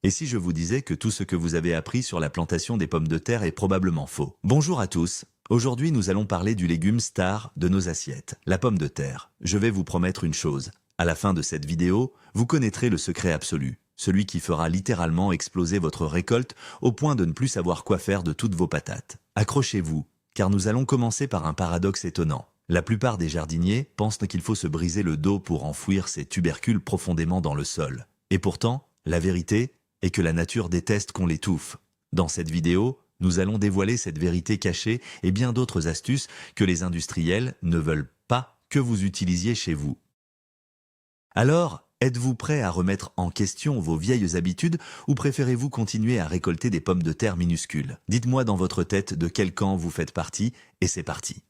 Et si je vous disais que tout ce que vous avez appris sur la plantation des pommes de terre est probablement faux? Bonjour à tous. Aujourd'hui, nous allons parler du légume star de nos assiettes, la pomme de terre. Je vais vous promettre une chose. À la fin de cette vidéo, vous connaîtrez le secret absolu. Celui qui fera littéralement exploser votre récolte au point de ne plus savoir quoi faire de toutes vos patates. Accrochez-vous, car nous allons commencer par un paradoxe étonnant. La plupart des jardiniers pensent qu'il faut se briser le dos pour enfouir ces tubercules profondément dans le sol. Et pourtant, la vérité est que la nature déteste qu'on l'étouffe. Dans cette vidéo, nous allons dévoiler cette vérité cachée et bien d'autres astuces que les industriels ne veulent pas que vous utilisiez chez vous. Alors, êtes-vous prêt à remettre en question vos vieilles habitudes ou préférez-vous continuer à récolter des pommes de terre minuscules? Dites-moi dans votre tête de quel camp vous faites partie et c'est parti.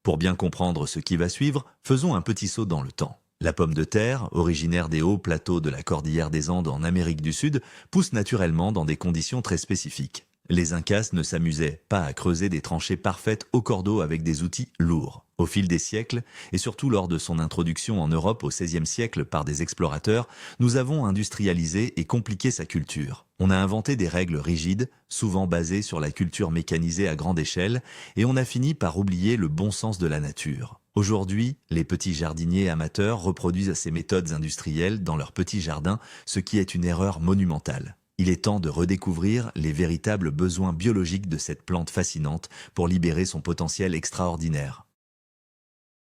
Pour bien comprendre ce qui va suivre, faisons un petit saut dans le temps. La pomme de terre, originaire des hauts plateaux de la cordillère des Andes en Amérique du Sud, pousse naturellement dans des conditions très spécifiques. Les Incas ne s'amusaient pas à creuser des tranchées parfaites au cordeau avec des outils lourds. Au fil des siècles, et surtout lors de son introduction en Europe au XVIe siècle par des explorateurs, nous avons industrialisé et compliqué sa culture. On a inventé des règles rigides, souvent basées sur la culture mécanisée à grande échelle, et on a fini par oublier le bon sens de la nature. Aujourd'hui, les petits jardiniers amateurs reproduisent ces méthodes industrielles dans leurs petits jardins, ce qui est une erreur monumentale. Il est temps de redécouvrir les véritables besoins biologiques de cette plante fascinante pour libérer son potentiel extraordinaire.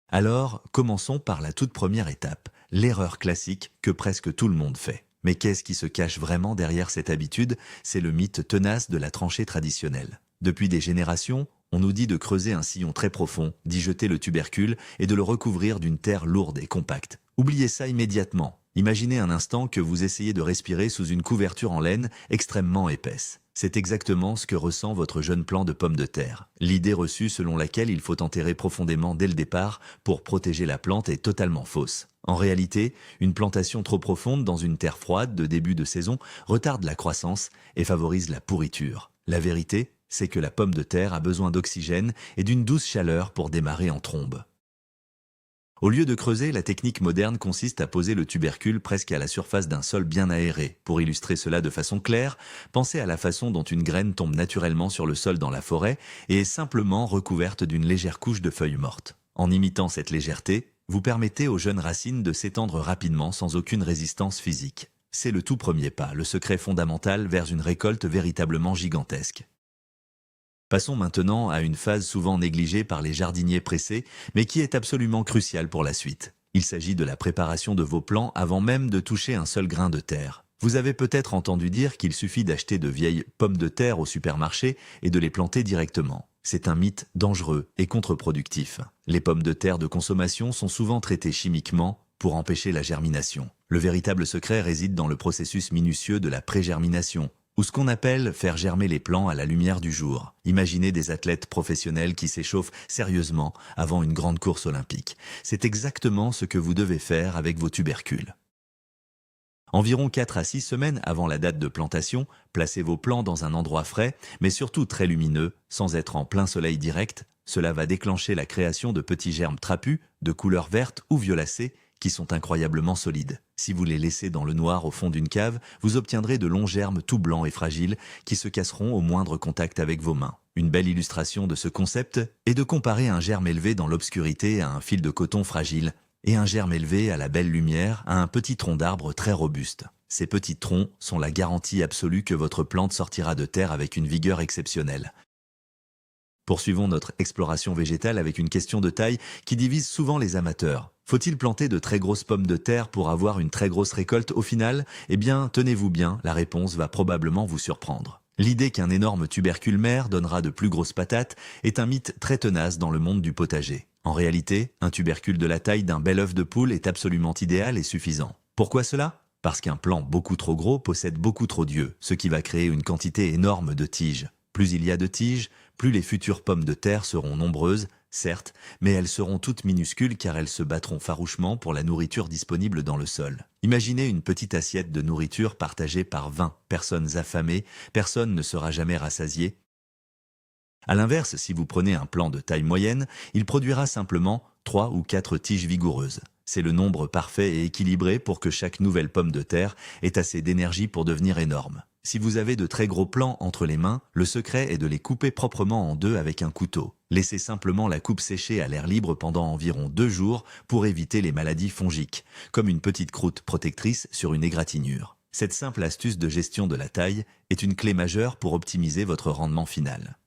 Alors, commençons par la toute première étape, l'erreur classique que presque tout le monde fait. Mais qu'est-ce qui se cache vraiment derrière cette habitude? C'est le mythe tenace de la tranchée traditionnelle. Depuis des générations, on nous dit de creuser un sillon très profond, d'y jeter le tubercule et de le recouvrir d'une terre lourde et compacte. Oubliez ça immédiatement. Imaginez un instant que vous essayez de respirer sous une couverture en laine extrêmement épaisse. C'est exactement ce que ressent votre jeune plant de pommes de terre. L'idée reçue selon laquelle il faut enterrer profondément dès le départ pour protéger la plante est totalement fausse. En réalité, une plantation trop profonde dans une terre froide de début de saison retarde la croissance et favorise la pourriture. La vérité, c'est que la pomme de terre a besoin d'oxygène et d'une douce chaleur pour démarrer en trombe. Au lieu de creuser, la technique moderne consiste à poser le tubercule presque à la surface d'un sol bien aéré. Pour illustrer cela de façon claire, pensez à la façon dont une graine tombe naturellement sur le sol dans la forêt et est simplement recouverte d'une légère couche de feuilles mortes. En imitant cette légèreté, vous permettez aux jeunes racines de s'étendre rapidement sans aucune résistance physique. C'est le tout premier pas, le secret fondamental vers une récolte véritablement gigantesque. Passons maintenant à une phase souvent négligée par les jardiniers pressés, mais qui est absolument cruciale pour la suite. Il s'agit de la préparation de vos plants avant même de toucher un seul grain de terre. Vous avez peut-être entendu dire qu'il suffit d'acheter de vieilles pommes de terre au supermarché et de les planter directement. C'est un mythe dangereux et contre-productif. Les pommes de terre de consommation sont souvent traitées chimiquement pour empêcher la germination. Le véritable secret réside dans le processus minutieux de la pré-germination, ou ce qu'on appelle faire germer les plants à la lumière du jour. Imaginez des athlètes professionnels qui s'échauffent sérieusement avant une grande course olympique. C'est exactement ce que vous devez faire avec vos tubercules. Environ 4 à 6 semaines avant la date de plantation, placez vos plants dans un endroit frais, mais surtout très lumineux, sans être en plein soleil direct. Cela va déclencher la création de petits germes trapus, de couleur verte ou violacée, qui sont incroyablement solides. Si vous les laissez dans le noir au fond d'une cave, vous obtiendrez de longs germes tout blancs et fragiles qui se casseront au moindre contact avec vos mains. Une belle illustration de ce concept est de comparer un germe élevé dans l'obscurité à un fil de coton fragile et un germe élevé à la belle lumière à un petit tronc d'arbre très robuste. Ces petits troncs sont la garantie absolue que votre plante sortira de terre avec une vigueur exceptionnelle. Poursuivons notre exploration végétale avec une question de taille qui divise souvent les amateurs. Faut-il planter de très grosses pommes de terre pour avoir une très grosse récolte au final? Eh bien, tenez-vous bien, la réponse va probablement vous surprendre. L'idée qu'un énorme tubercule mère donnera de plus grosses patates est un mythe très tenace dans le monde du potager. En réalité, un tubercule de la taille d'un bel œuf de poule est absolument idéal et suffisant. Pourquoi cela? Parce qu'un plant beaucoup trop gros possède beaucoup trop d'yeux, ce qui va créer une quantité énorme de tiges. Plus il y a de tiges, plus les futures pommes de terre seront nombreuses, certes, mais elles seront toutes minuscules car elles se battront farouchement pour la nourriture disponible dans le sol. Imaginez une petite assiette de nourriture partagée par 20 personnes affamées, personne ne sera jamais rassasié. A l'inverse, si vous prenez un plant de taille moyenne, il produira simplement 3 ou 4 tiges vigoureuses. C'est le nombre parfait et équilibré pour que chaque nouvelle pomme de terre ait assez d'énergie pour devenir énorme. Si vous avez de très gros plants entre les mains, le secret est de les couper proprement en deux avec un couteau. Laissez simplement la coupe sécher à l'air libre pendant environ 2 jours pour éviter les maladies fongiques, comme une petite croûte protectrice sur une égratignure. Cette simple astuce de gestion de la taille est une clé majeure pour optimiser votre rendement final.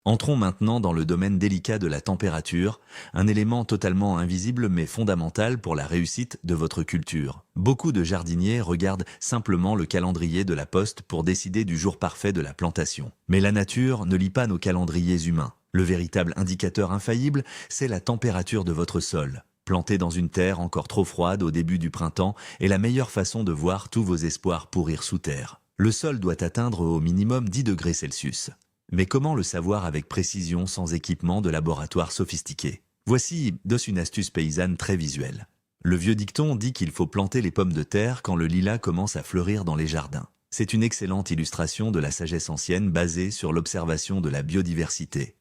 Entrons maintenant dans le domaine délicat de la température, un élément totalement invisible mais fondamental pour la réussite de votre culture. Beaucoup de jardiniers regardent simplement le calendrier de la poste pour décider du jour parfait de la plantation. Mais la nature ne lit pas nos calendriers humains. Le véritable indicateur infaillible, c'est la température de votre sol. Planter dans une terre encore trop froide au début du printemps est la meilleure façon de voir tous vos espoirs pourrir sous terre. Le sol doit atteindre au minimum 10 degrés Celsius. Mais comment le savoir avec précision sans équipement de laboratoire sophistiqué? Voici une astuce paysanne très visuelle. Le vieux dicton dit qu'il faut planter les pommes de terre quand le lilas commence à fleurir dans les jardins. C'est une excellente illustration de la sagesse ancienne basée sur l'observation de la biodiversité.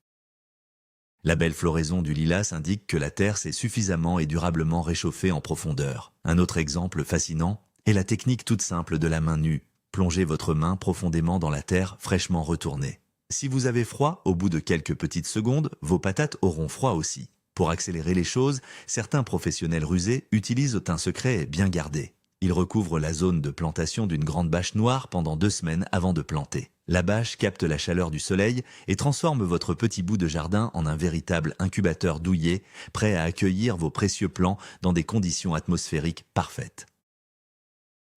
La belle floraison du lilas indique que la terre s'est suffisamment et durablement réchauffée en profondeur. Un autre exemple fascinant est la technique toute simple de la main nue. Plongez votre main profondément dans la terre fraîchement retournée. Si vous avez froid, au bout de quelques petites secondes, vos patates auront froid aussi. Pour accélérer les choses, certains professionnels rusés utilisent un secret bien gardé. Ils recouvrent la zone de plantation d'une grande bâche noire pendant 2 semaines avant de planter. La bâche capte la chaleur du soleil et transforme votre petit bout de jardin en un véritable incubateur douillet, prêt à accueillir vos précieux plants dans des conditions atmosphériques parfaites.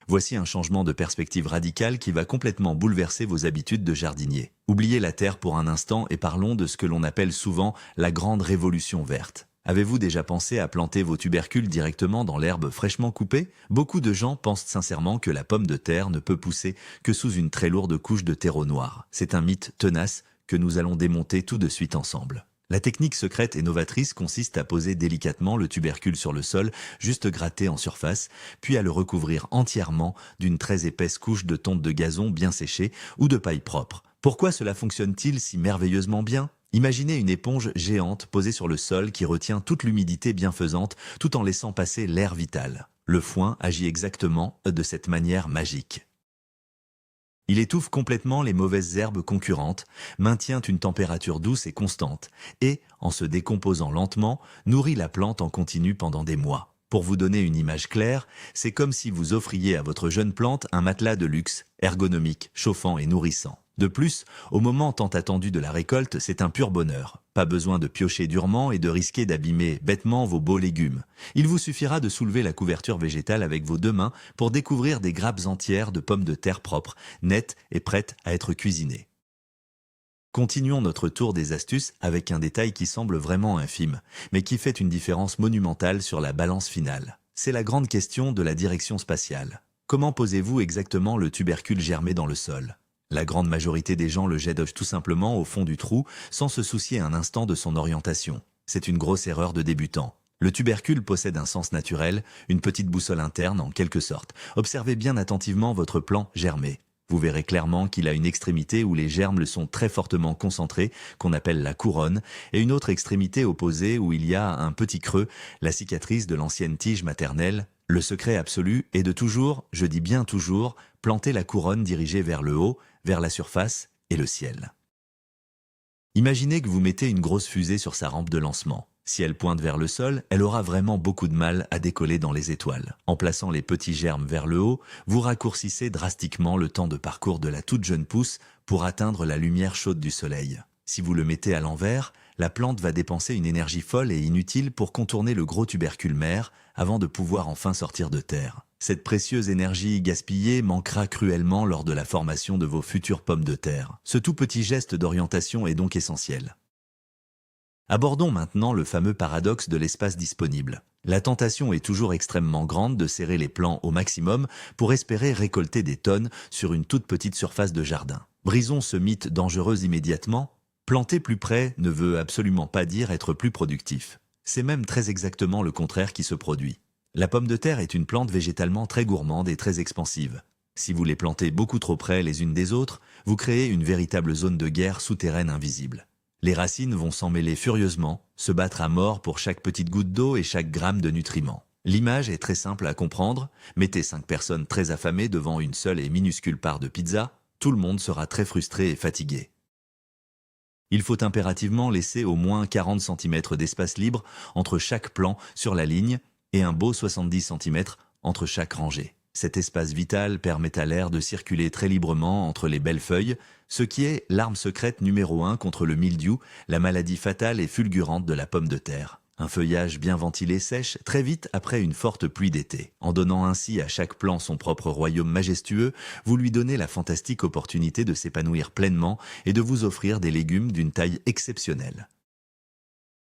Voici un changement de perspective radical qui va complètement bouleverser vos habitudes de jardinier. Oubliez la terre pour un instant et parlons de ce que l'on appelle souvent la grande révolution verte. Avez-vous déjà pensé à planter vos tubercules directement dans l'herbe fraîchement coupée? Beaucoup de gens pensent sincèrement que la pomme de terre ne peut pousser que sous une très lourde couche de terreau noir. C'est un mythe tenace que nous allons démonter tout de suite ensemble. La technique secrète et novatrice consiste à poser délicatement le tubercule sur le sol, juste gratté en surface, puis à le recouvrir entièrement d'une très épaisse couche de tonte de gazon bien séchée ou de paille propre. Pourquoi cela fonctionne-t-il si merveilleusement bien? Imaginez une éponge géante posée sur le sol qui retient toute l'humidité bienfaisante tout en laissant passer l'air vital. Le foin agit exactement de cette manière magique. Il étouffe complètement les mauvaises herbes concurrentes, maintient une température douce et constante, et, en se décomposant lentement, nourrit la plante en continu pendant des mois. Pour vous donner une image claire, c'est comme si vous offriez à votre jeune plante un matelas de luxe, ergonomique, chauffant et nourrissant. De plus, au moment tant attendu de la récolte, c'est un pur bonheur. Pas besoin de piocher durement et de risquer d'abîmer bêtement vos beaux légumes. Il vous suffira de soulever la couverture végétale avec vos 2 mains pour découvrir des grappes entières de pommes de terre propres, nettes et prêtes à être cuisinées. Continuons notre tour des astuces avec un détail qui semble vraiment infime, mais qui fait une différence monumentale sur la balance finale. C'est la grande question de la direction spatiale. Comment posez-vous exactement le tubercule germé dans le sol? La grande majorité des gens le jettent tout simplement au fond du trou sans se soucier un instant de son orientation. C'est une grosse erreur de débutant. Le tubercule possède un sens naturel, une petite boussole interne en quelque sorte. Observez bien attentivement votre plant germé. Vous verrez clairement qu'il a une extrémité où les germes sont très fortement concentrés, qu'on appelle la couronne, et une autre extrémité opposée où il y a un petit creux, la cicatrice de l'ancienne tige maternelle. Le secret absolu est de toujours, je dis bien toujours, planter la couronne dirigée vers le haut, vers la surface et le ciel. Imaginez que vous mettez une grosse fusée sur sa rampe de lancement. Si elle pointe vers le sol, elle aura vraiment beaucoup de mal à décoller dans les étoiles. En plaçant les petits germes vers le haut, vous raccourcissez drastiquement le temps de parcours de la toute jeune pousse pour atteindre la lumière chaude du soleil. Si vous le mettez à l'envers, la plante va dépenser une énergie folle et inutile pour contourner le gros tubercule mère avant de pouvoir enfin sortir de terre. Cette précieuse énergie gaspillée manquera cruellement lors de la formation de vos futures pommes de terre. Ce tout petit geste d'orientation est donc essentiel. Abordons maintenant le fameux paradoxe de l'espace disponible. La tentation est toujours extrêmement grande de serrer les plants au maximum pour espérer récolter des tonnes sur une toute petite surface de jardin. Brisons ce mythe dangereux immédiatement. Planter plus près ne veut absolument pas dire être plus productif. C'est même très exactement le contraire qui se produit. La pomme de terre est une plante végétalement très gourmande et très expansive. Si vous les plantez beaucoup trop près les unes des autres, vous créez une véritable zone de guerre souterraine invisible. Les racines vont s'en mêler furieusement, se battre à mort pour chaque petite goutte d'eau et chaque gramme de nutriments. L'image est très simple à comprendre. Mettez 5 personnes très affamées devant une seule et minuscule part de pizza, tout le monde sera très frustré et fatigué. Il faut impérativement laisser au moins 40 cm d'espace libre entre chaque plan sur la ligne et un beau 70 cm entre chaque rangée. Cet espace vital permet à l'air de circuler très librement entre les belles feuilles, ce qui est l'arme secrète numéro 1 contre le mildiou, la maladie fatale et fulgurante de la pomme de terre. Un feuillage bien ventilé sèche très vite après une forte pluie d'été. En donnant ainsi à chaque plant son propre royaume majestueux, vous lui donnez la fantastique opportunité de s'épanouir pleinement et de vous offrir des légumes d'une taille exceptionnelle.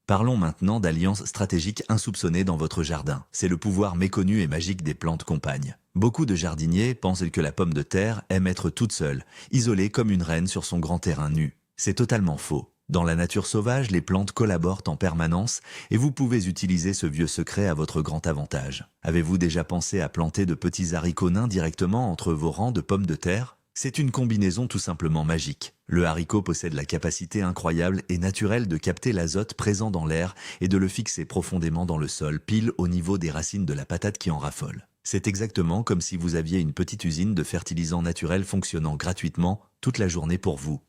Parlons maintenant d'alliances stratégiques insoupçonnées dans votre jardin. C'est le pouvoir méconnu et magique des plantes compagnes. Beaucoup de jardiniers pensent que la pomme de terre aime être toute seule, isolée comme une reine sur son grand terrain nu. C'est totalement faux. Dans la nature sauvage, les plantes collaborent en permanence et vous pouvez utiliser ce vieux secret à votre grand avantage. Avez-vous déjà pensé à planter de petits haricots nains directement entre vos rangs de pommes de terre ? C'est une combinaison tout simplement magique. Le haricot possède la capacité incroyable et naturelle de capter l'azote présent dans l'air et de le fixer profondément dans le sol, pile au niveau des racines de la patate qui en raffole. C'est exactement comme si vous aviez une petite usine de fertilisants naturels fonctionnant gratuitement toute la journée pour vous.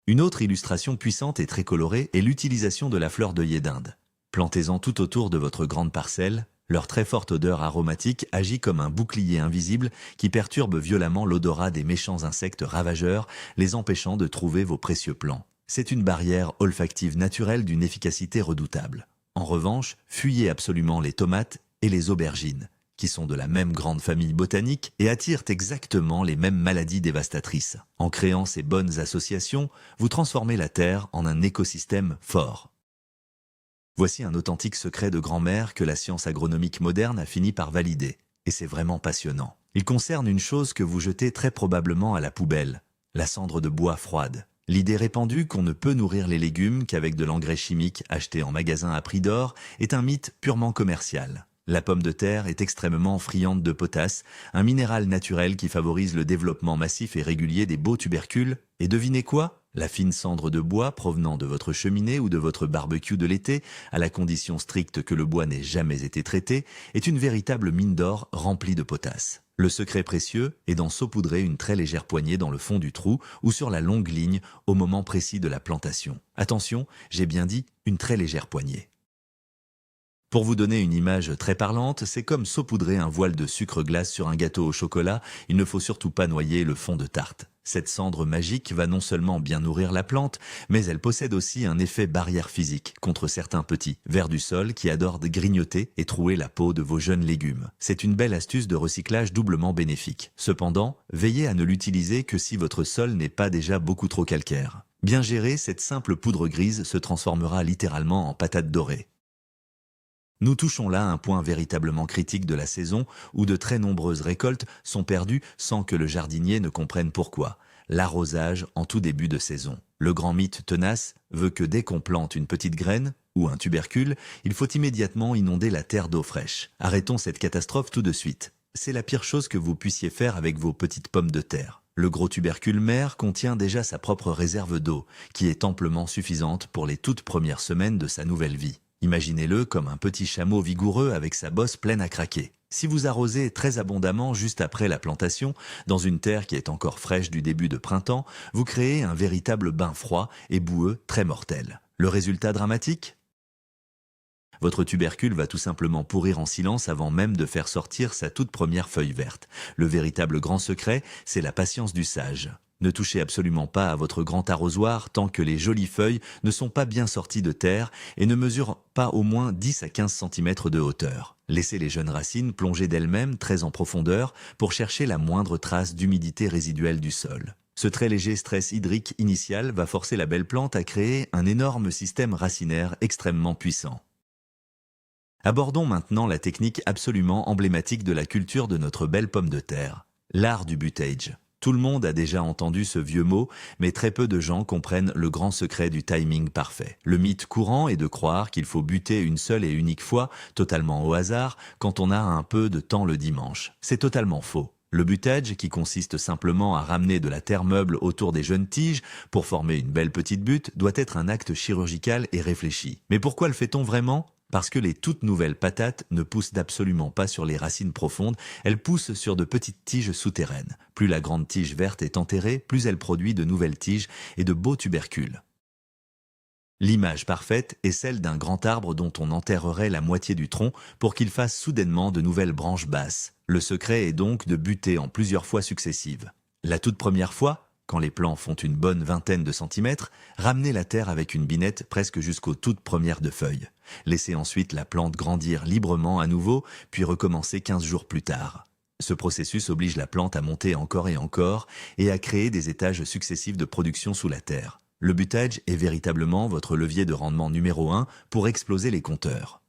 Une autre illustration puissante et très colorée est l'utilisation de la fleur d'œillet d'Inde. Plantez-en tout autour de votre grande parcelle. Leur très forte odeur aromatique agit comme un bouclier invisible qui perturbe violemment l'odorat des méchants insectes ravageurs, les empêchant de trouver vos précieux plants. C'est une barrière olfactive naturelle d'une efficacité redoutable. En revanche, fuyez absolument les tomates et les aubergines, qui sont de la même grande famille botanique et attirent exactement les mêmes maladies dévastatrices. En créant ces bonnes associations, vous transformez la terre en un écosystème fort. Voici un authentique secret de grand-mère que la science agronomique moderne a fini par valider. Et c'est vraiment passionnant. Il concerne une chose que vous jetez très probablement à la poubelle, la cendre de bois froide. L'idée répandue qu'on ne peut nourrir les légumes qu'avec de l'engrais chimique acheté en magasin à prix d'or est un mythe purement commercial. La pomme de terre est extrêmement friande de potasse, un minéral naturel qui favorise le développement massif et régulier des beaux tubercules. Et devinez quoi ? La fine cendre de bois provenant de votre cheminée ou de votre barbecue de l'été, à la condition stricte que le bois n'ait jamais été traité, est une véritable mine d'or remplie de potasse. Le secret précieux est d'en saupoudrer une très légère poignée dans le fond du trou ou sur la longue ligne au moment précis de la plantation. Attention, j'ai bien dit une très légère poignée. Pour vous donner une image très parlante, c'est comme saupoudrer un voile de sucre glace sur un gâteau au chocolat, il ne faut surtout pas noyer le fond de tarte. Cette cendre magique va non seulement bien nourrir la plante, mais elle possède aussi un effet barrière physique contre certains petits vers du sol qui adorent grignoter et trouer la peau de vos jeunes légumes. C'est une belle astuce de recyclage doublement bénéfique. Cependant, veillez à ne l'utiliser que si votre sol n'est pas déjà beaucoup trop calcaire. Bien gérée, cette simple poudre grise se transformera littéralement en patate dorée. Nous touchons là un point véritablement critique de la saison où de très nombreuses récoltes sont perdues sans que le jardinier ne comprenne pourquoi. L'arrosage en tout début de saison. Le grand mythe tenace veut que dès qu'on plante une petite graine ou un tubercule, il faut immédiatement inonder la terre d'eau fraîche. Arrêtons cette catastrophe tout de suite. C'est la pire chose que vous puissiez faire avec vos petites pommes de terre. Le gros tubercule mère contient déjà sa propre réserve d'eau, qui est amplement suffisante pour les toutes premières semaines de sa nouvelle vie. Imaginez-le comme un petit chameau vigoureux avec sa bosse pleine à craquer. Si vous arrosez très abondamment juste après la plantation, dans une terre qui est encore fraîche du début de printemps, vous créez un véritable bain froid et boueux très mortel. Le résultat dramatique ? Votre tubercule va tout simplement pourrir en silence avant même de faire sortir sa toute première feuille verte. Le véritable grand secret, c'est la patience du sage. Ne touchez absolument pas à votre grand arrosoir tant que les jolies feuilles ne sont pas bien sorties de terre et ne mesurent pas au moins 10 à 15 cm de hauteur. Laissez les jeunes racines plonger d'elles-mêmes très en profondeur pour chercher la moindre trace d'humidité résiduelle du sol. Ce très léger stress hydrique initial va forcer la belle plante à créer un énorme système racinaire extrêmement puissant. Abordons maintenant la technique absolument emblématique de la culture de notre belle pomme de terre, l'art du butage. Tout le monde a déjà entendu ce vieux mot, mais très peu de gens comprennent le grand secret du timing parfait. Le mythe courant est de croire qu'il faut buter une seule et unique fois, totalement au hasard, quand on a un peu de temps le dimanche. C'est totalement faux. Le butage, qui consiste simplement à ramener de la terre meuble autour des jeunes tiges pour former une belle petite butte, doit être un acte chirurgical et réfléchi. Mais pourquoi le fait-on vraiment ? Parce que les toutes nouvelles patates ne poussent absolument pas sur les racines profondes, elles poussent sur de petites tiges souterraines. Plus la grande tige verte est enterrée, plus elle produit de nouvelles tiges et de beaux tubercules. L'image parfaite est celle d'un grand arbre dont on enterrerait la moitié du tronc pour qu'il fasse soudainement de nouvelles branches basses. Le secret est donc de buter en plusieurs fois successives. La toute première fois, quand les plants font une bonne vingtaine de centimètres, ramenez la terre avec une binette presque jusqu'aux toutes premières de feuilles. Laissez ensuite la plante grandir librement à nouveau, puis recommencez 15 jours plus tard. Ce processus oblige la plante à monter encore et à créer des étages successifs de production sous la terre. Le butage est véritablement votre levier de rendement numéro 1 pour exploser les compteurs.